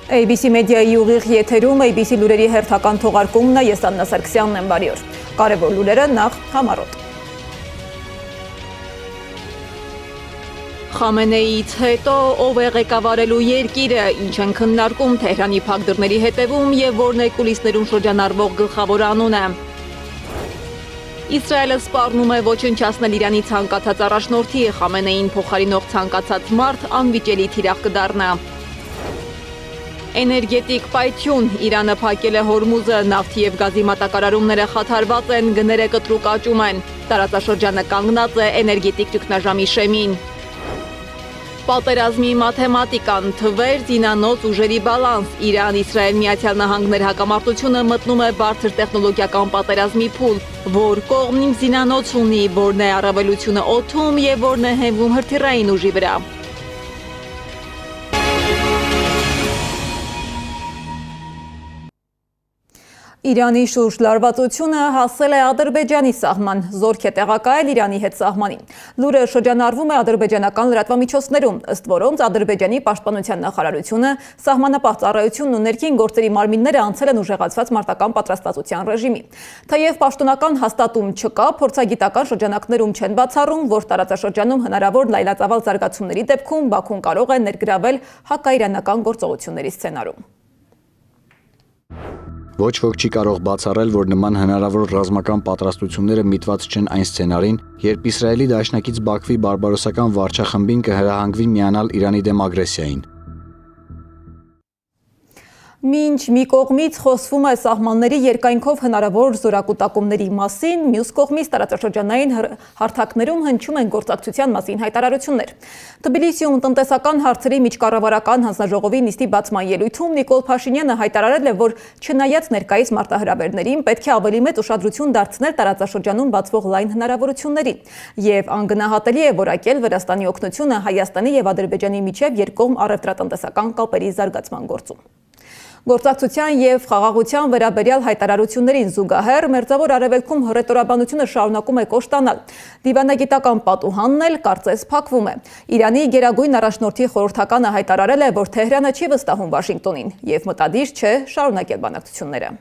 ABC մեդիայի ուղիղ եթերում ABC լուրերի հերթական թողարկումն է, ես Աննա Սարգսյանն եմ, բարի օր։ Կարևոր լուրերը նախ համառոտ։ Խամենեից հետո ով է ղեկավարելու երկիրը, ինչ են քննարկում Թեհրանի փակ դռների հետևում եւ որն է կուլիսներում շրջանառվող գլխավոր անունը։ Իսրայելը սպառնում է ոչնչացնել Իրանի ցանկացած առաջնորդի, Խամենեին փոխարինող ցանկացած մարդ անվիճելի թիրախ կդառնա։ Էներգետիկ պայթյուն, Իրանը փակել է Հորմուզը, նավթի եւ գազի մատակարարումները խաթարված են, գները կտրուկ աճում են, տարածաշրջանը կանգնած է էներգետիկ ճգնաժամի շեմին։ Պատերազմի մաթեմատիկան, թվեր, զինանոց ուժերի բալանս, Իրան-Իսրայել Միացյալ Նահանգներ հակամարտությունը մտնում է բարձր տեխնոլոգիական պատերազմի փուլ, որ կողմն զինանոց ունի, որն է առավելությունը օդում եւ որն է հենվում հրթիռային ուժի վրա։ Իրանի շուրջ լարվածությունը հասել է Ադրբեջանի սահման, զորք է տեղակայել Իրանի հետ սահմանին։ Լուրը շրջանառվում է ադրբեջանական լրատվամիջոցներում, ըստ որոնց Ադրբեջանի պաշտպանության նախարարությունը, սահմանապահ ծառայությունն ու ներքին գործերի մարմինները անցել են ուժեղացված մարտական պատրաստվածության ռեժիմի։ Թեև պաշտոնական հաստատում չկա, փորձագիտական շրջանակներում չեն բացառում, որ տարածաշրջանում հնարավոր լայնածավալ զարգացումների դեպքում Բաքուն կարող է ներգրավել հակաիրանական գործողությունների սցենարում։ Ոչ ոք չի կարող բացառել, որ նման հնարավոր ռազմական պատրաստությունները միտված չեն այն սցենարին, երբ Իսրայելի դաշնակից Բաքվի բարբարոսական վարչախմբին կհրահանգվի միանալ Իրանի դեմ ագրեսիային։ Մինչ մի կողմից խոսվում է սահմանների երկայնքով հնարավոր զորակուտակումների մասին, մյուս կողմից տարածաշրջանային հարթակներում հնչում են գործակցության մասին հայտարարություններ։ Թբիլիսիում տնտեսական հարցերի միջկառավարական հանձնաժողովի նիստի բացման ելույթում Նիկոլ Փաշինյանը հայտարարել է, որ չնայած ներկայիս մարտահրավերներին պետք է ավելի մեծ ուշադրություն դարձնել տարածաշրջանում բացվող լայն հնարավորություններին, եւ անգնահատելի է որակել Վրաստանի օգնությունը Հայաստանի եւ Ադրբեջանի միջև երկկողմ առևտրատնտեսական կապերի զարգացման գործում։ Գործակցության եւ խաղաղության վերաբերյալ հայտարարություններին զուգահեռ Մերձավոր Արևելքում հռետորաբանությունը շարունակում է կոշտանալ։ Դիվանագիտական պատուհանն էլ կարծես փակվում է։ Իրանի գերագույն առաջնորդի խորհրդականը հայտարարել է, որ Թեհրանը չի վստահում Վաշինգտոնին եւ մտադիր չէ շարունակել բանակցությունները։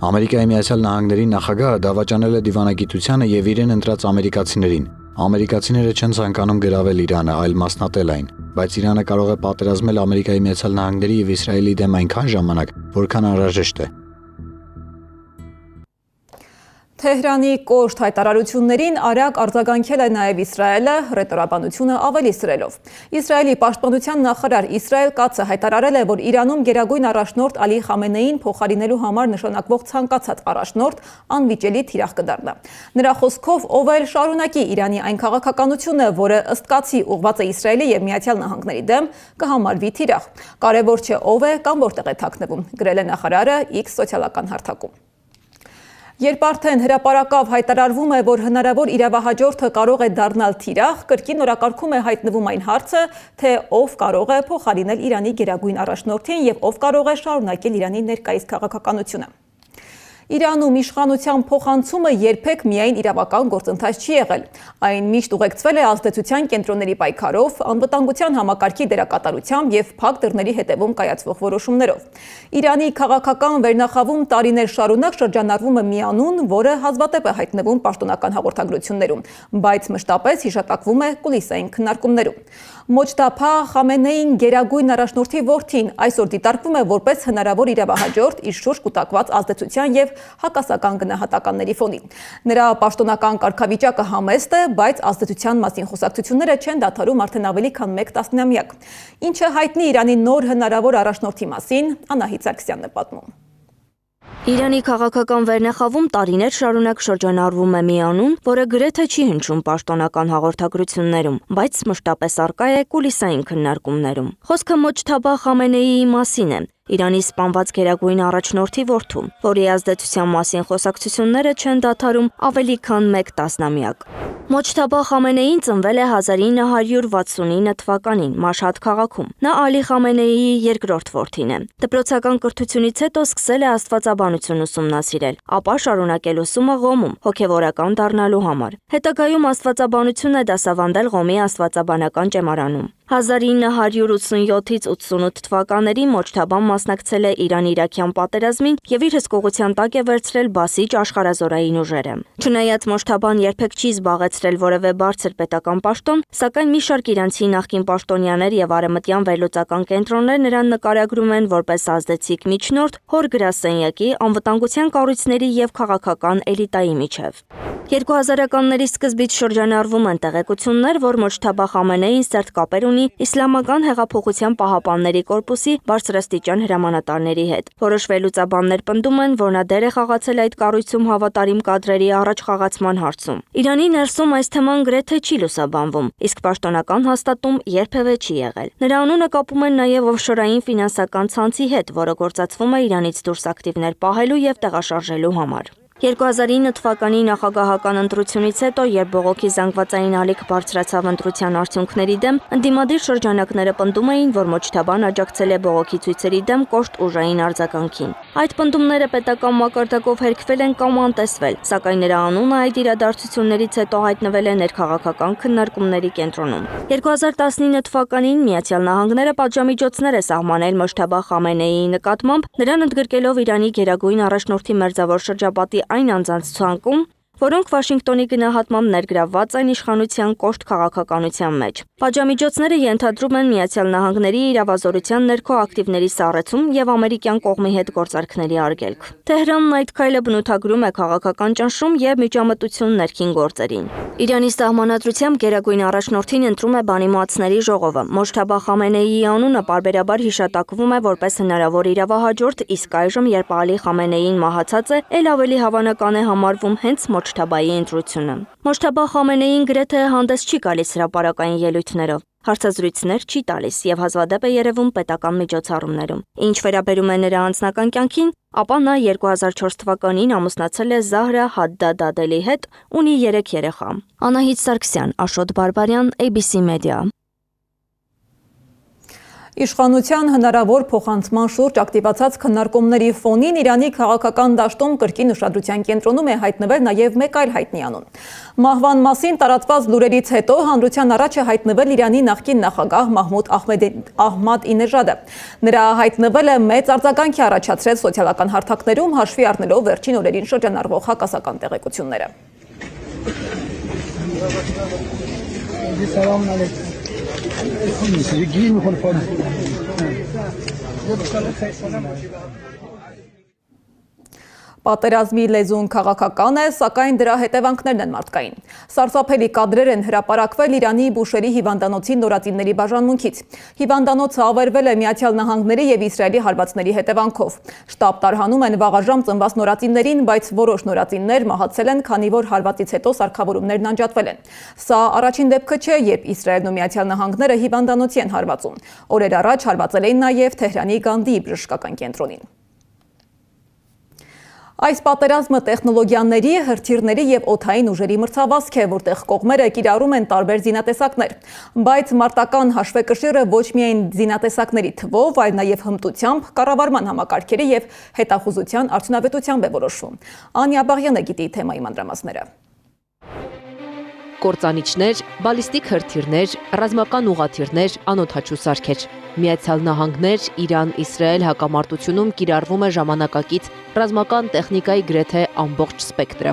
Ամերիկայի Միացյալ Նահանգների նախագահը դավաճանել է դիվանագիտությանը եւ իրեն ընտրած ամերիկացիներին։ Ամերիկացիները չեն ցանկանում գրավել Իրանը, այլ մասնատել այն, բայց Իրանը կարող է պատերազմել Ամերիկայի Միացյալ Նահանգների եւ Իսրայելի դեմ այնքան ժամանակ, որքան անհրաժեշտ է։ Թեհրանի կոշտ հայտարարություններին արագ արձագանքել է նաև Իսրայելը, հռետորաբանությունը ավելի սրելով։ Իսրայելի պաշտպանության նախարար Իսրայել Կացը հայտարարել է, որ Իրանում գերագույն առաջնորդ Ալի Խամենեին փոխարինելու համար նշանակվող ցանկացած առաջնորդ անվիճելի թիրախ կդառնա։ Նրա խոսքով ով էլ շարունակի Իրանի այն քաղաքականությունը, որը ըստ Կացի ուղղված է Իսրայելի եւ Միացյալ Նահանգների դեմ, կհամարվի թիրախ։ Կարևոր չէ ով է կամ որտեղ է թաքնվում, գրել է նախարարը X սոցիալական հարթակում։ Երբ արդեն հրապարակավ հայտարարվում է, որ հնարավոր իրավահաջորդը կարող է դառնալ թիրախ, կրկին օրակարգում է հայտնվում այն հարցը, թե ով կարող է փոխարինել Իրանի գերագույն առաջնորդին եւ ով կարող է շարունակել Իրանի ներկայիս քաղաքականությունը։ Իրանում իշխանության փոխանցումը երբեք միայն իրավական գործընթաց չի եղել։ Այն միշտ ուղեկցվել է ազդեցության կենտրոնների պայքարով, անվտանգության համակարգի դերակատարությամբ եւ փակ դռների հետևում կայացվող որոշումներով։ Իրանի քաղաքական վերնախավում տարիներ շարունակ շրջանառվում է մի անուն, որը հազվադեպ է հայտնվում պաշտոնական հաղորդագրություններում, բայց մշտապես հիշատակվում է կուլիսային քննարկումներում։ Մոջթաբա Խամենեին գերագույն առաջնորդի որդին այսօր դիտարկվում է որպես հնարավոր իրավահաջորդ իր շուրջ կուտակված ազդեցության եւ հակասական գնահատականների ֆոնին։ Նրա պաշտոնական կարգավիճակը համեստ է, բայց ազդեցության մասին խոսակցությունները չեն դադարում արդեն ավելի քան 1 տասնամյակ։ Ինչը հայտնի Իրանի նոր հնարավոր առաջնորդի մասին, Անահիտ Սարգսյանն է պատմում։ Իրանի քաղաքական վերնախավում տարիներ շարունակ շրջանառվում է մի անուն, որը գրեթե չի հնչում պաշտոնական հաղորդագրություններում, բայց մշտապես առկա է կուլիսային քննարկումներում։ Խոսքը Մոջթաբա Խամենեիի մասին է, Իրանի սպանված գերագույն առաջնորդի որդու, որի ազդեցության մասին խոսակցությունները չեն դադարում ավելի քան 1 տասնամյակ։ Մոջթաբա Խամենեին ծնվել է 1969 թվականին Մաշհադ քաղաքում։ Նա Ալի Խամենեիի երկրորդ որդին է։ Դպրոցական կրթությունից հետո սկսել է աստվածաբանություն ուսումնասիրել, ապա շարունակել ուսումը Ղոմում հոգևորական դառնալու համար։ Հետագայում աստվածաբանություն է դասավանդել Ղոմի աստվածաբանական ճեմարանում։ 1987-ից 88 թվականներին Մոջթաբան մասնակցել է Իրան-Իրաքյան պատերազմին եւ իր հսկողության տակ է վերցրել բասիջ աշխարհազորային ուժերը։ Չնայած Մոջթաբան երբեք չի զբաղեցրել որևէ բարձր պետական պաշտոն, սակայն մի շարք իրանցի նախկին պաշտոնյաներ եւ արևմտյան վերլուծական կենտրոններ նրան նկարագրում են որպես ազդեցիկ միջնորդ հոր գրասենյակի, անվտանգության կառույցների եւ քաղաքական էլիտայի միջև։ 2000-ականների սկզբից շրջանառվում են տեղեկություններ, որ Մոջթաբա Խամենեին սերտ կապեր ունի Իսլամական հեղափոխության պահապանների կորպուսի բարձրաստիճան հրամանատարների հետ։ Որոշ վերլուծաբաններ պնդում են, որ նա դեր է խաղացել այդ կառույցում հավատարիմ կադրերի առաջխաղացման հարցում։ Իրանի ներսում այս թեման գրեթե չի լուսաբանվում, իսկ պաշտոնական հաստատում երբևէ չի եղել։ Նրա անունը կապում են նաև օֆշորային ֆինանսական ցանցի հետ, որը գործածվում է Իրանից դուրս ակտիվներ պահելու եւ տեղաշարժելու համար։ 2009 թվականի նախագահական ընտրությունից հետո, երբ բողոքի զանգվածային ալիք բարձրացավ ընտրության արդյունքների դեմ, ընդդիմադիր շրջանակները պնդում էին, որ Մոջթաբան աջակցել է բողոքի ցույցերի դեմ կոշտ ուժային արձագանքին։ Այդ պնդումները պետական մակարդակով հերքվել են կամ անտեսվել, սակայն նրա անունը այդ իրադարձություններից հետո հայտնվել է ներքաղաքական քննարկումների կենտրոնում։ 2019 թվականին Միացյալ Նահանգները պատժամիջոցներ է սահմանել Մոջթաբա Խամենեիի նկատմամբ, նրան ընդգրկելով Իրանի գերագույն առաջնորդի մերձավոր շրջապատի այն անձանց ցանկում, որոնք Վաշինգտոնի գնահատմամբ ներգրավված են իշխանության կոշտ քաղաքականության մեջ։ Պատժամիջոցները ենթադրում են Միացյալ Նահանգների իրավազորության ներքո ակտիվների սառեցում եւ ամերիկյան կողմի հետ գործարքների արգելք։ Թեհրանն այդ քայլը բնութագրում է քաղաքական ճնշում եւ միջամտություն ներքին գործերին։ Իրանի սահմանադրությամբ գերագույն առաջնորդին ընտրում է բանիմացների ժողովը։ Մոջթաբա Խամենեիի անունը պարբերաբար հիշատակվում է որպես հնարավոր իրավահաջորդ, իսկ այժմ, երբ Ալի Խամենեին մահացած է, ել ավելի հավանական է համարվում հենց Մոջթաբայի ընտրությունը։ Մոջթաբա Խամենեին գրեթե հանդես չի գալիս հրապարակային ելույթներով, հարցազրույցներ չի տալիս եւ հազվադեպ է երևում պետական միջոցառումներում։ Ինչ վերաբերում է նրա անձնական կյանքին, ապա նա 2004 թվականին ամուսնացել է Զահրա Հադդադ Ադելի հետ, ունի 3 երեխա։ Անահիտ Սարգսյան, Աշոտ Բարբարյան, ABC Media։ Իշխանության հնարավոր փոխանցման շուրջ ակտիվացած քննարկումների ֆոնին Իրանի քաղաքական դաշտում կրկին ուշադրության կենտրոնում է հայտնվել նաև մեկ այլ հայտնի անուն։ Մահվան մասին տարածված լուրերից հետո հանրության առաջ է հայտնվել Իրանի նախկին նախագահ Մահմուդ Ահմադինեժադը։ Նրա հայտնվելը մեծ արձագանք է առաջացրել սոցիալական հարթակներում, հաշվի առնելով վերջին օրերին շրջանառվող հակասական տեղեկությունները։ Պատերազմի լեզուն քաղաքական է, սակայն դրա հետևանքներն են մարդկային։ Սարսափելի կադրեր են հրապարակվել Իրանի Բուշերի հիվանդանոցի նորածինների բաժանմունքից։ Հիվանդանոցը ավերվել է Միացյալ Նահանգների եւ Իսրայելի հարվածների հետևանքով։ Շտաբ տարհանում են վաղաժամ ծնված նորածիններին, բայց որոշ նորածիններ մահացել են, քանի որ հարվածից հետո սարքավորումներն անջատվել են։ Սա առաջին դեպքը չէ, երբ Իսրայելն ու Միացյալ Նահանգները հիվանդանոցի են հարվածում։ Օրեր առաջ հարվածել էին նաև Թեհրանի Գանդիի բժշկական կենտրոնին։ Այս պատերազմը տեխնոլոգիաների, հրթիռների եւ օդային ուժերի մրցավազք է, որտեղ կողմերը կիրառում են տարբեր զինատեսակներ, բայց մարտական հաշվեկշիռը ոչ միայն զինատեսակների թվով, այլ նաեւ հմտությամբ, կառավարման համակարգերի եւ հետախուզության արդյունավետությամբ է որոշվում։ Անյա Բաղյանը գիտի թեմայի մանրամասները։ Կործանիչներ, բալիստիկ հրթիռներ, ռազմական ուղղաթիռներ, անօդաչու սարքեր։ Միացյալ Նահանգներ, Իրան, Իսրայել հակամարտությունում կիրառվում է ժամանակակից ռազմական տեխնիկայի գրեթե ամբողջ սպեկտրը։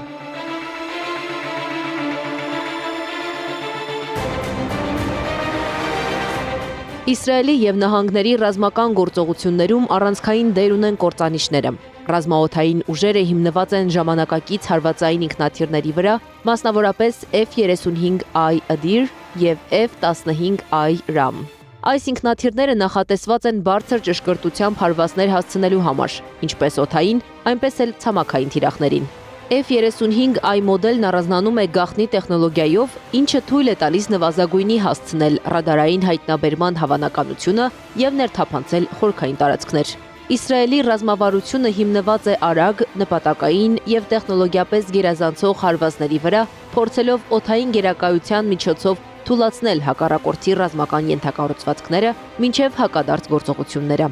Իսրայելի եւ նահանգների ռազմական գործողություններում առանցքային դեր ունեն կործանիչները։ Ռազմաօդային ուժերը հիմնված են ժամանակակից հարվածային ինքնաթիռների վրա, մասնավորապես F-35I Adir եւ F-15I Ram։ Այս ինքնաթիռները նախատեսված են բարձր ճշգրտությամբ հարվածներ հասցնելու համար, ինչպես օդային, այնպես էլ ցամաքային թիրախներին։ F-35I մոդելն առանձնանում է գաղտնի տեխնոլոգիայով, ինչը թույլ է տալիս նվազագույնի հասցնել ռադարային հայտնաբերման հավանականությունը եւ ներթափանցել խորքային տարածքներ։ Իսրայելի ռազմավարությունը հիմնված է արագ, նպատակային եւ տեխնոլոգիապես գերազանցող հարվածների վրա, փորձելով օդային գերակայության միջոցով թույլատրել հակառակորդի ռազմական ենթակառուցվածքները մինչև հակադարձ գործողությունները։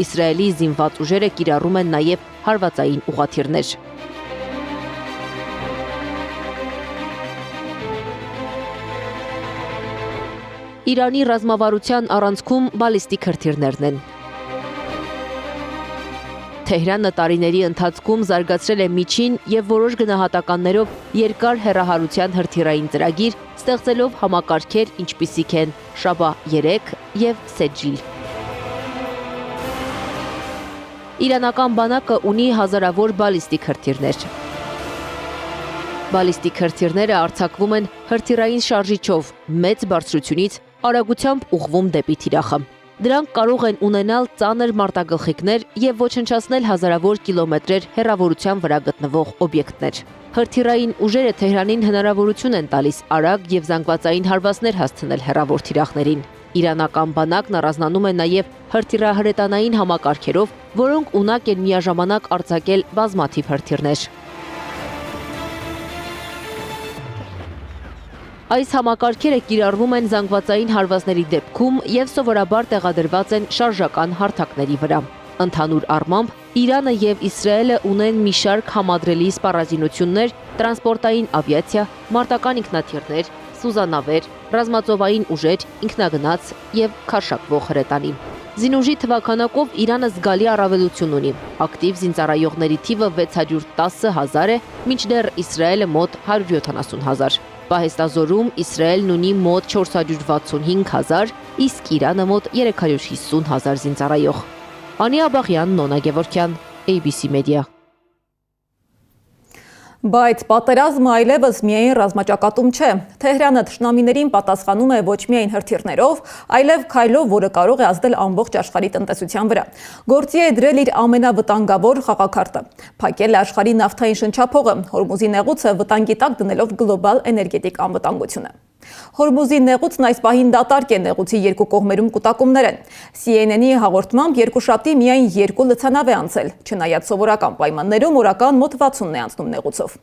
Իսրայելի զինված ուժերը կիրառում են նաև հարվածային ուղղաթիռներ։ Իրանի ռազմավարության առանցքում բալիստիկ հրթիռներն են։ Թեհրանը տարիների ընթացքում զարգացրել է միջին եւ որոշ գնահատականներով երկար հեռահարության հրթիռային ծրագիր, ստեղծելով համակարգեր, ինչպիսիք են Շաբա 3 եւ Սեջիլ։ Իրանական բանակը ունի հազարավոր բալիստիկ հրթիռներ։ Բալիստիկ հրթիռները արձակվում են հրթիռային շարժիչով, մեծ բարձրությունից արագությամբ ուղղվում դեպի թիրախը։ Դրանք կարող են ունենալ ծանր մարտագլխիկներ եւ ոչնչացնել հազարավոր կիլոմետրեր հեռավորության վրա գտնվող օբյեկտներ։ Հրթիռային ուժերը Թեհրանին հնարավորություն են տալիս արագ եւ զանգվածային հարվածներ հասցնել հեռավոր թիրախներին։ Իրանական բանակն առանձնանում է նաեւ հրթիռահրետանային համակարգերով, որոնք ունակ են միաժամանակ արձակել բազմաթիվ հրթիռներ։ Այս համակարգերը կիրառվում են զանգվածային հարվածների դեպքում եւ սովորաբար տեղադրված են շարժական հարթակների վրա։ Ընդհանուր առմամբ Իրանը եւ Իսրայելը ունեն մի շարք համադրելի սպառազինություններ, տրանսպորտային ավիացիա, մարտական ինքնաթիռներ, սուզանավեր, ռազմածովային ուժեր, ինքնագնաց եւ քարշակվող հրետանի։ Զինուժի թվականակով Իրանը զգալի առավելություն ունի։ Ակտիվ զինծառայողների թիվը 610,000 է, մինչդեռ Իսրայելը մոտ 170,000։ Պահեստազորում Իսրայելն ունի մոտ 465,000, իսկ Իրանը մոտ 350,000 զինծառայող։ Անի Աբաղյան, Նոնա Գևորգյան, ABC Media։ Բայց պատերազմը այլևս միայն ռազմաճակատում չէ։ Թեհրանը թշնամիներին պատասխանում է ոչ միայն հրթիռներով, այլև քայլով, որը կարող է ազդել ամբողջ աշխարհի տնտեսության վրա։ Գործի է դրել իր ամենավտանգավոր խաղաքարտը։ Փակել է աշխարհի նավթային շնչափողը, Հորմուզի նեղուցը վտանգի տակ դնելով գլոբալ էներգետիկ անվտանգությունը։ Հորմուզի նեղուցն այս պահին դատարկ է, նեղուցի երկու կողմերում կուտակումներ են։ CNN-ի հաղորդմամբ երկուշաբթի միայն 2 լցանավ է անցել, չնայած սովորական պայմաններում օրական մոտ 60-ն է անցնում նեղուցով։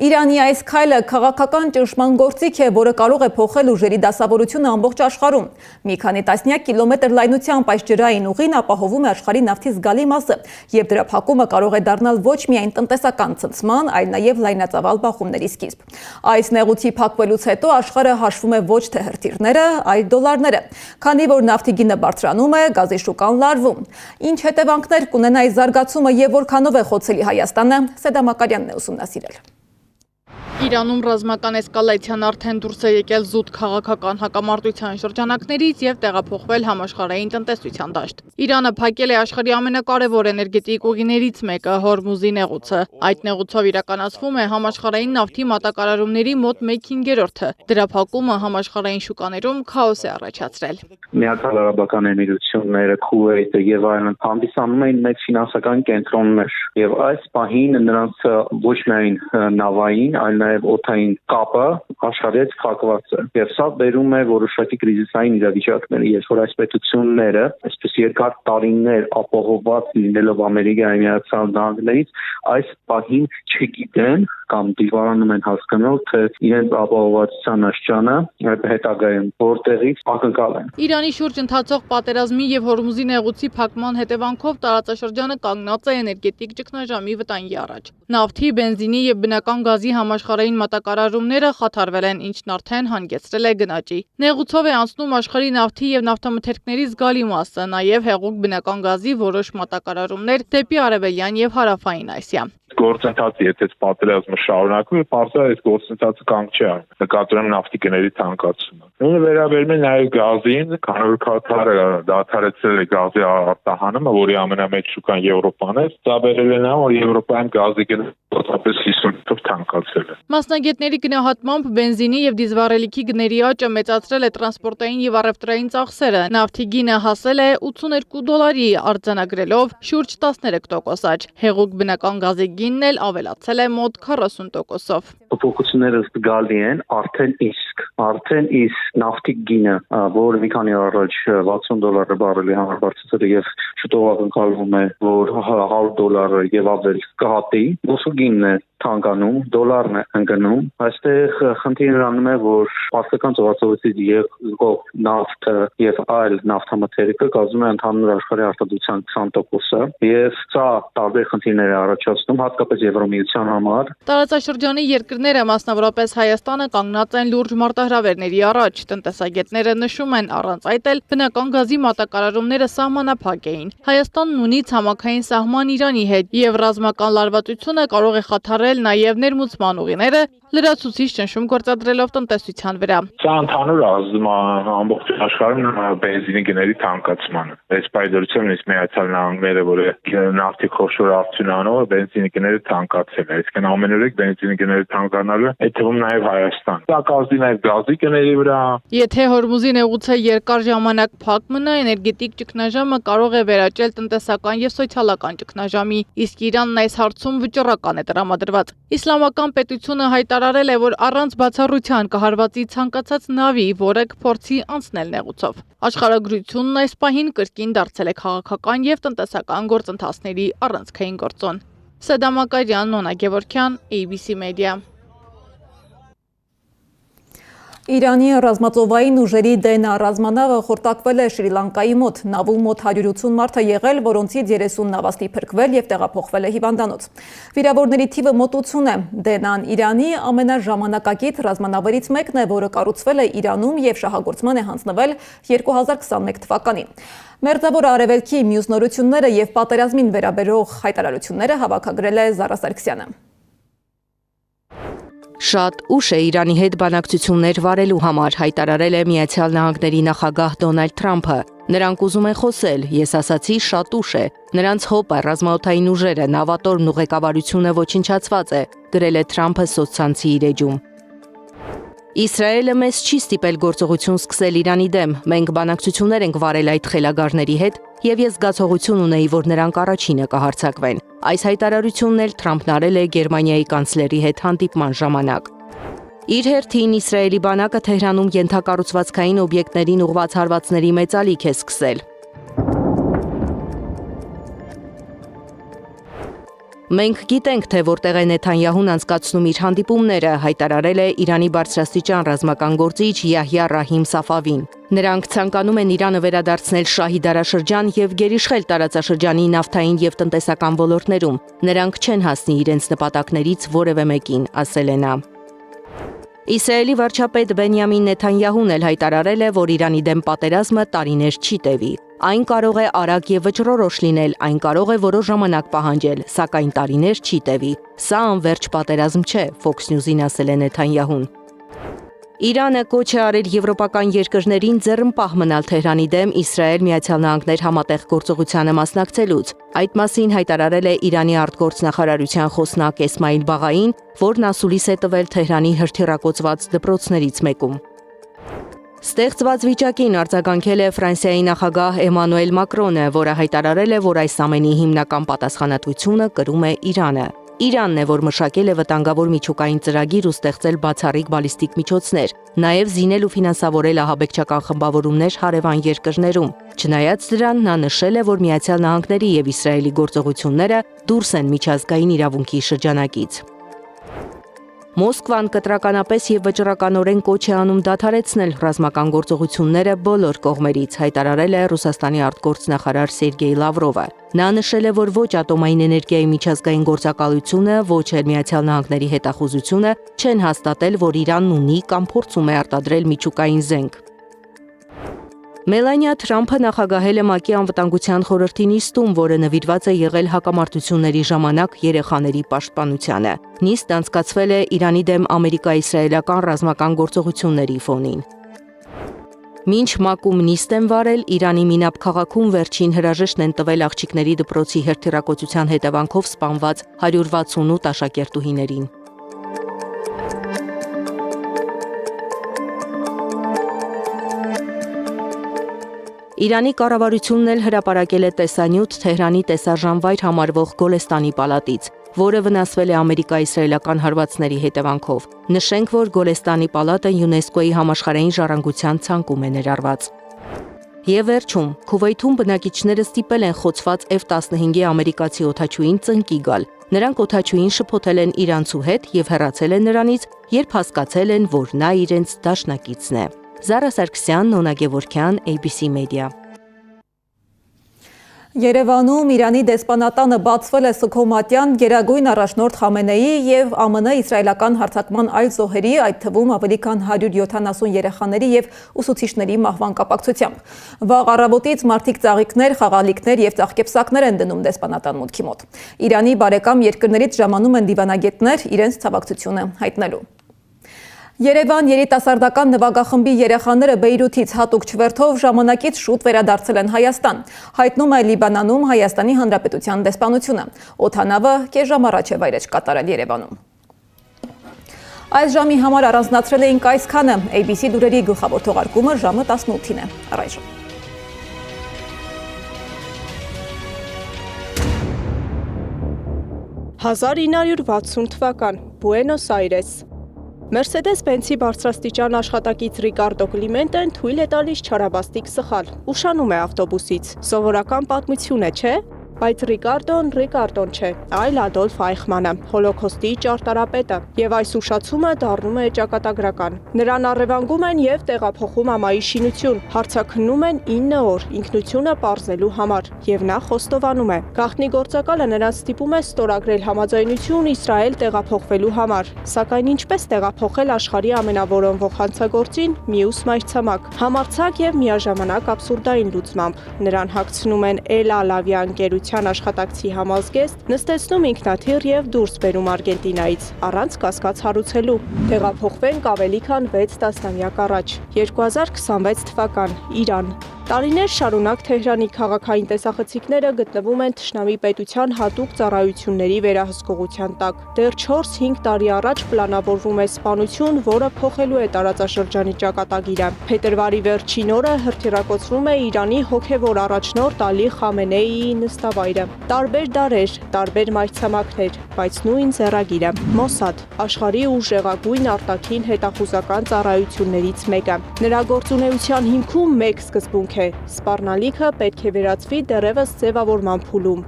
Իրանի այս քայլը քաղաքական ճնշման գործիք է, որը կարող է փոխել ուժերի դասավորությունը ամբողջ աշխարհում։ Մի քանի տասնյակ կիլոմետր լայնությամբ այս ջրային ուղին ապահովում է աշխարհի նավթի զգալի մասը, եւ դրա փակումը կարող է դառնալ ոչ միայն տնտեսական ցնցման, այլ նաեւ լայնածավալ բախումների սկիզբ։ Այս նեղուցի փակվելուց հետո աշխարհը հաշվում է ոչ թե հրթիռները, այլ դոլարները, քանի որ նավթի գինը բարձրանում է, գազի շուկան լարվում։ Ինչ հետևանքներ կունենա այս զարգացումը եւ որքանով է խոցելի Հայաստանը, Սեդա Մակարյանն է ուսումնասիրել։ Իրանում ռազմական էսկալացիան արդեն դուրս է եկել զուտ քաղաքական հակամարտության շրջանակներից եւ տեղափոխվել համաշխարհային տնտեսության դաշտ։ Իրանը փակել է աշխարհի ամենակարևոր էներգետիկ ուղիներից մեկը՝ Հորմուզի նեղուցը։ Այդ նեղուցով իրականացվում է համաշխարհային նավթի մատակարարումների մոտ 1/5-ը։ Դրա փակումը համաշխարհային շուկաներում քաոս է առաջացրել։ Միացյալ Արաբական Էմիրությունները, Քուվեյթը եւ այլն հանդիսանում էին մեծ ֆինանսական կենտրոններ եւ այս պահին նրանց ոչ միայն նավային, այլ նաև օդային կապը աշխարհի հետ փակված է եւ սա բերում է որոշակի կրիզիսային իրավիճակների, երբ որ այս պետությունները այսպես երկար տարիներ ապահովված լինելով Ամերիկայի Միացյալ Նահանգներից այս պահին չգիտեն կամ դիվարանում են հասկանալ, թե իրենց ապահովվածության աշճանը հետագայում որտեղից ակնկալ են։ Իրանի շուրջ ընթացող պատերազմի եւ Հորմուզի նեղուցի փակման հետևանքով տարածաշրջանը կանգնած է էներգետիկ ճգնաժամի վտանգի առաջ։ Նավթի, բենզինի եւ բնական գազի համաշխարհային մատակարարումները խաթարվել են, ինչն արդեն հանգեցրել է գնաճի։ Նեղուցով է անցնում աշխարհի նավթի եւ նավթամթերքների զգալի մասը, նաեւ հեղուկ բնական գազի որոշ մատակարարումներ դեպի արևելյան եւ հարավային Ասիա։ Գործընթացը, եթե պատերազմը շարունակվի, պարզապես այս գործընթացը կանգ չի առնի։ Նկատում նավթի գների թանկացումը։ Նույնը վերաբերում է նաև գազին, քանի որ Կատարը դադարեցրել է գազի արտահանումը, որի ամենամեծ շուկան Եվրոպան է, դա բերել է նա, որ Եվրոպայում գազի գնը մոտավորապես 50%-ով թանկացել է։ Մասնագետների գնահատմամբ բենզինի եւ դիզվառելիքի գների աճը մեծացրել է տրանսպորտային եւ առևտրային ծախսերը։ Նավթի գինը հասել է $82, արձանագրելով շուրջ 13% աճ։ Հեղուկ բնական գազի գինն էլ ավելացել է մոտ 40%-ով։ Փոփոխությունները զգալի են արդեն իսկ նավթի գինը, որը մի քանի օր առաջ $60 բարելի համար բարձրացել է եւ շուտով ակնկալվում է, որ $100 եւ ավել կհատի, ոսու գինն է թանկանում, դոլարն է ընկնում։ Այստեղ խնդիրը անում է, որ պարսկական ծովացողից եկող նավթը եւ այլ նավթամթերքը կազմում է ընդհանուր աշխարհի արտադրության 20%-ը եւ սա տարբեր խնդիրներ է առաջացնում, հատկապես Եվրոմիության համար։ Տարածաշրջանի երկրներ երկրները, մասնավորապես Հայաստանը, կանգնած են լուրջ մարտահրավերների առաջ։ Տնտեսագետները նշում են, առանց այդ էլ բնական գազի մատակարարումները սահմանափակ էին։ Հայաստանն ունի ցամաքային սահման Իրանի հետ եւ ռազմական լարվածությունը կարող է խաթարել նաեւ ներմուծման ուղիները, լրացուցիչ ճնշում գործադրելով տնտեսության վրա։ Սա ընդհանուր ազդում ամբողջ աշխարհում բենզինի գների թանկացմանը։ Այս պայմաններում իսկ Միացյալ Նահանգները, որը նավթի խոշոր արդյունք անող, բենզինի գները թանկացել է։ Այսինքն ամենուրեք բենզինի գները թանկանալու, այդ թվում նաև Հայաստան։ Դա կազդի նաև գազի գների վրա։ Եթե Հորմուզի նեղուցը երկար ժամանակ փակ մնա, էներգետիկ ճգնաժամը կարող է վերաճել տնտեսական եւ սոցիալական ճգնաժամի, իսկ Իրանն այս հարցում վճռական է տրամադրված։ Իսլամական պետությունը հայտարարել է, որ առանց բացառության կհարվածի ցանկացած նավի, որը կփորձի անցնել նեղուցով։ Աշխարհագրությունն այս պահին կրկին դարձել է քաղաքական եւ տնտեսական գործընթացների առանցքային գործոն։ Սադամ Ակարյան, Նոնա Գևորգյան, ABC Media։ Իրանի ռազմածովային ուժերի DNA ռազմանավը խորտակվել է Շրի Լանկայի մոտ։ Նավում մոտ 180 մարդ է եղել, որոնցից 30 նավաստի փրկվել եւ տեղափոխվել է հիվանդանոց։ Վիրավորների թիվը մոտ 80 է։ DNA-ն Իրանի ամենաժամանակակից ռազմանավերից մեկն է, որը կառուցվել է Իրանում եւ շահագործման է հանձնվել 2021 թվականին։ Մերձավոր Արևելքի մյուս նորությունները եւ պատերազմին վերաբերող հայտարարությունները հավաքագրել է Զարա Սարգսյանը։ Շատ ուշ է Իրանի հետ բանակցություններ վարելու համար, հայտարարել է Միացյալ Նահանգների նախագահ Դոնալդ Թրամփը։ Նրանք ուզում են խոսել, ես ասացի շատ ուշ է։ Նրանց հոպը, ռազմաօդային ուժերը, նավատորմն ու ղեկավարությունը ոչնչացված է, գրել է Թրամփը սոցցանցի իր էջում։ Իսրայելը մեզ չի ստիպել գործողություն սկսել Իրանի դեմ, մենք բանակցություններ ենք վարել այդ խելագարների հետ եւ ես զգացողություն ունեի, որ նրանք առաջինը կհարձակվեն։ Այս հայտարարությունն էլ Թրամփն արել է Գերմանիայի կանցլերի հետ հանդիպման ժամանակ։ Իր հերթին Իսրայելի բանակը Թեհրանում ենթակառուցվածքային օբյեկտներին ուղղված հարվածների մեծ ալիք է սկսել։ Մենք գիտենք, թե որտեղ է Նեթանյահուն անցկացնում իր հանդիպումները, հայտարարել է Իրանի բարձրաստիճան ռազմական գործիչ Յահյա Ռահիմ Սաֆավին։ Նրանք ցանկանում են Իրանը վերադարձնել շահի դարաշրջան եւ գերիշխել տարածաշրջանի նավթային եւ տնտեսական ոլորտներում։ Նրանք չեն հասնի իրենց նպատակներից որևէ մեկին, ասել է նա։ Իսրայելի վարչապետ Բենյամին Նեթանյահուն էլ հայտարարել է, որ Իրանի դեմ պատերազմը տարիներ չի տևի։ Այն կարող է արագ եւ վճռորոշ լինել, այն կարող է որոշ ժամանակ պահանջել, սակայն տարիներ չի տևի։ Սա անվերջ պատերազմ չէ, Fox News-ին ասել է Նեթանյահուն։ Իրանը կոչ է արել եվրոպական երկրներին ձեռնպահ մնալ Թեհրանի դեմ Իսրայել-Միացյալ Նահանգներ համատեղ գործողությանը մասնակցելուց։ Այդ մասին հայտարարել է Իրանի արտգործնախարարության խոսնակ Էսմայիլ Բաղային, որն ասուլիս է տվել Թեհրանի հրթիռակոծված դպրոցներից մեկում։ Ստեղծված վիճակին արձագանքել է Ֆրանսիայի նախագահ Էմանուել Մակրոնը, որը հայտարարել է, որ այս ամենի հիմնական պատասխանատվությունը կրում է Իրանը։ Իրանն է, որ մշակել է վտանգավոր միջուկային ծրագիր ու ստեղծել բացառիկ բալիստիկ միջոցներ, նաև զինել ու ֆինանսավորել ահաբեկչական խմբավորումներ հարևան երկրներում։ Չնայած դրան, նա նշել է, որ Միացյալ Նահանգների եւ Իսրայելի գործողությունները դուրս են միջազգային իրավունքի շրջանակից։ Մոսկվան կտրականապես եւ վճռականորեն կոչ է անում դադարեցնել ռազմական գործողությունները բոլոր կողմերից, հայտարարել է Ռուսաստանի արտգործնախարար Սերգեյ Լավրովը։ Նա նշել է, որ ոչ ատոմային էներգիայի միջազգային գործակալությունը, ոչ էլ Միացյալ Նահանգների հետախուզությունը չեն հաստատել, որ Իրանն ունի կամ փորձում է արտադրել միջուկային զենք։ Մելանիա Թրամփը նախագահել է ՄԱԿ-ի անվտանգության խորհրդի նիստում, որը նվիրված է եղել հակամարտությունների ժամանակ երեխաների պաշտպանությանը։ Նիստն անցկացվել է Իրանի դեմ ամերիկա-իսրայելական ռազմական գործողությունների ֆոնին։ Մինչ ՄԱԿ-ում նիստ են վարել, Իրանի Մինաբ քաղաքում վերջին հրաժեշտն են տվել աղջիկների դպրոցի հրթիռակոծության հետևանքով սպանված 168 աշակերտուհիներին։ Իրանի կառավարությունն էլ հրապարակել է տեսանյութ Թեհրանի տեսարժանվայր համարվող Գոլեստանի պալատից, որը վնասվել է ամերիկա-իսրայելական հարվածների հետևանքով։ Նշենք, որ Գոլեստանի պալատը ՅՈՒՆԵՍԿՕ-ի համաշխարհային ժառանգության ցանկում է ներառված։ Եվ վերջում, Քուվեյթում բնակիչները ստիպել են խոցված F-15-ի ամերիկացի օդաչուին ծնկի գալ։ Նրանք օդաչուին շփոթել են իրանցու հետ եւ հեռացել են նրանից, երբ հասկացել են, որ նա իրենց դաշնակիցն է։ Զարա Սարգսյան, Նոնա Գևորգյան, ABC Media։ Երևանում Իրանի դեսպանատանը բացվել է Սքոմատյան, Գերագույն առաջնորդ Խամենեի և ԱՄՆ իսրայելական հարձակման այլ զոհերի, այդ թվում ավելի քան 170 երեխաների և ուսուցիչների մահվան կապակցությամբ։ Վաղ առավոտից մարդիկ ծաղիկներ, խաղալիքներ և ծաղկեպսակներ են դնում դեսպանատան մուտքի մոտ։ Իրանի բարեկամ երկրներից ժամանում են դիվանագետներ իրենց ցավակցությունը հայտնելու։ Երևան երիտասարդական նվագախմբի երեխաները Բեյրութից հատուկ չվերթով ժամանակից շուտ վերադարձել են Հայաստան, հայտնում է Լիբանանում Հայաստանի Հանրապետության դեսպանությունը։ Օդանավը կես ժամ առաջ է վայրէջք կատարել Երևանում։ Այս ժամի համար առանձնացրել էինք այսքանը, ABC լուրերի գլխավոր թողարկումը ժամը 18-ին է։ Առայժմ։ 1960 թվական, Բուենոս Այրես։ Մերսեդես-Բենցի բարձրաստիճան աշխատակից Ռիկարդո Կլիմենտեն թույլ է տալիս չարաբաստիկ սխալ, ուշանում է ավտոբուսից։ Սովորական պատմություն է, չէ՞։ Բայց Ռիկարդոն չէ, այլ Ադոլֆ Այխմանը, հոլոքոստի ճարտարապետը, եւ այս ուշացումը դառնում է ճակատագրական։ Նրան առևանգում են եւ տեղափոխում ամայի շինություն, հարցաքննում են 9 օր ինքնությունը պարզելու համար, եւ նա խոստովանում է։ Գաղտնի գործակալը նրան ստիպում է ստորագրել համաձայնություն Իսրայել տեղափոխվելու համար, սակայն ինչպես տեղափոխել աշխարհի ամենավորոնվող հանցագործին մյուս մայրցամաք, համարձակ եւ միաժամանակ աբսուրդային լուծմամբ։ Նրան հագցնում են Էլ Ալավի ընկերության աշխատակցի համազգեստ, նստեցնում ինքնաթիռ եւ դուրս բերում Արգենտինայից, առանց կասկած հարուցելու։ Տեղափոխվենք ավելի քան 6 տասնամյակ առաջ, 2026 թվական, Իրան։ Տարիներ շարունակ Թեհրանի քաղաքային տեսախցիկները գտնվում են թշնամի պետության հատուկ ծառայությունների վերահսկողության տակ։ Դեռ 4-5 տարի առաջ պլանավորվում է սպանություն, որը փոխելու է տարածաշրջանի ճակատագիրը։ Փետրվարի վերջին օրը հրթիռակոծվում է Իրանի հոգևոր առաջնորդ Ալի Խամենեիի նստավայրը։ Տարբեր դարեր, տարբեր մայրցամաքներ, բայց նույն ձեռագիրը՝ Մոսադ, աշխարհի ուժեղագույն արտաքին հետախուզական ծառայություններից մեկը։ Նրա գործունեության հիմքում մեկ սկզբունք է. սպառնալիքը պետք է վերածվի դեռևս ձևավորման փուլում։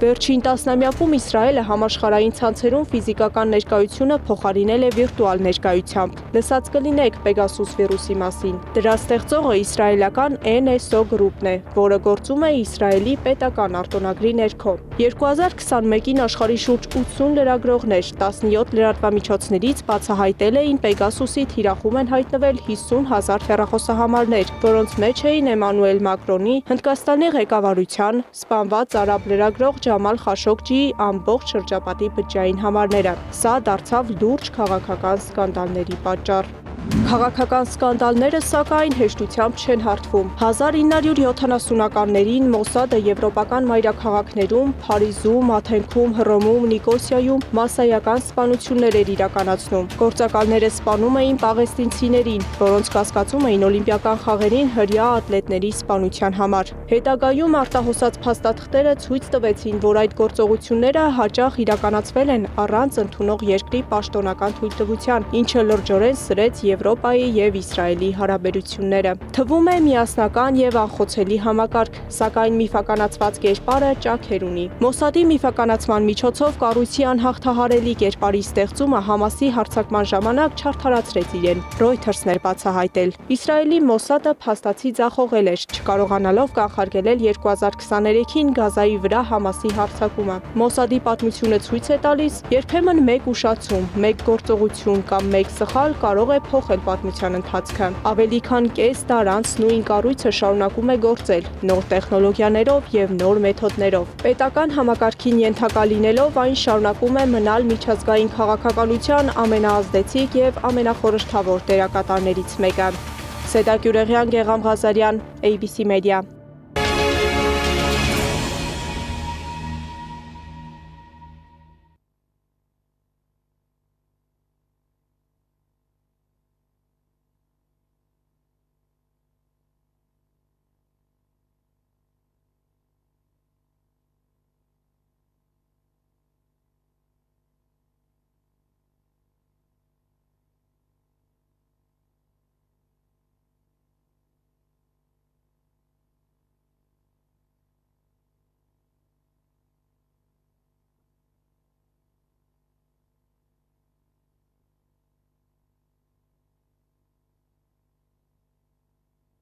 Վերջին տասնամյակում Իսրայելը համաշխարհային ցանցերում ֆիզիկական ներկայությունը փոխարինել է վիրտուալ ներկայությամբ։ Լսած կլինեք Pegasus վիրուսի մասին։ Դրա ստեղծողը իսրայելական NSO գրուպն է, որը գործում է Իսրայելի պետական արտոնագրի ներքո։ 2021-ին աշխարհի շուրջ 80 լրագրողներ 17 լրատվամիջոցներից բացահայտել էին Pegasus-ի թիրախում են հայտնվել 50,000 հեռախոսահամարներ, որոնց մեջ էին Էմանուել Մակրոնի, Հնդկաստանի ղեկավարության, սպանված արաբ լրագրող Ջամալ Խաշոգջիի ամբողջ շրջապատի բջջային համարները։ Սա դարձավ լուրջ քաղաքական սկանդալների պատճառ։ Քաղաքական սկանդալները, սակայն, հեշտությամբ չեն հարթվում։ 1970-ականներին Մոսադը եվրոպական մայրաքաղաքներում, Փարիզում, Աթենքում, Հռոմում, Նիկոսիայում մասսայական սպանություններ էր իրականացնում։ Գործակալները սպանում էին պաղեստինցիներին, որոնց կասկածում էին օլիմպիական խաղերին հրյա ատլետների սպանության համար։ Հետագայում արտահոսած փաստաթղթերը ցույց տվեցին, որ այդ գործողությունները հաճախ իրականացվել են առանց ընդունող երկրի պաշտոնական թույլտվության, ինչը լրջորեն սրեց Եվրոպայի և Իսրայելի հարաբերությունները։ Թվում է միասնական և անխոցելի համակարգ, սակայն միֆականացված կերպարը ճաքեր ունի։ Մոսադի միֆականացման միջոցով կառույցի անհաղթահարելի կերպարի ստեղծումը Համասի հարձակման ժամանակ չարդարացրեց իրեն, Reuters-ն էր բացահայտել։ Իսրայելի Մոսադը փաստացի ձախողել էր, չկարողանալով կանխարգելել 2023-ին Գազայի վրա Համասի հարձակումը։ Մոսադի պատմությունը ցույց է տալիս, երբեմն մեկ ուշացում, մեկ գործողություն կամ մեկ սխալ կարող է փոխել պատմության ընթացքը։ Ավելի քան կես դար անց նույն կառույցը շարունակում է գործել նոր տեխնոլոգիաներով եւ նոր մեթոդներով։ Պետական համակարգին ենթակա լինելով այն շարունակում է մնալ միջազգային քաղաքականության ամենաազդեցիկ եւ ամենախորհրդավոր դերակատարներից մեկը։ Սեդա Գյուրեղյան, Գեգամ Ղազարյան, ABC Media։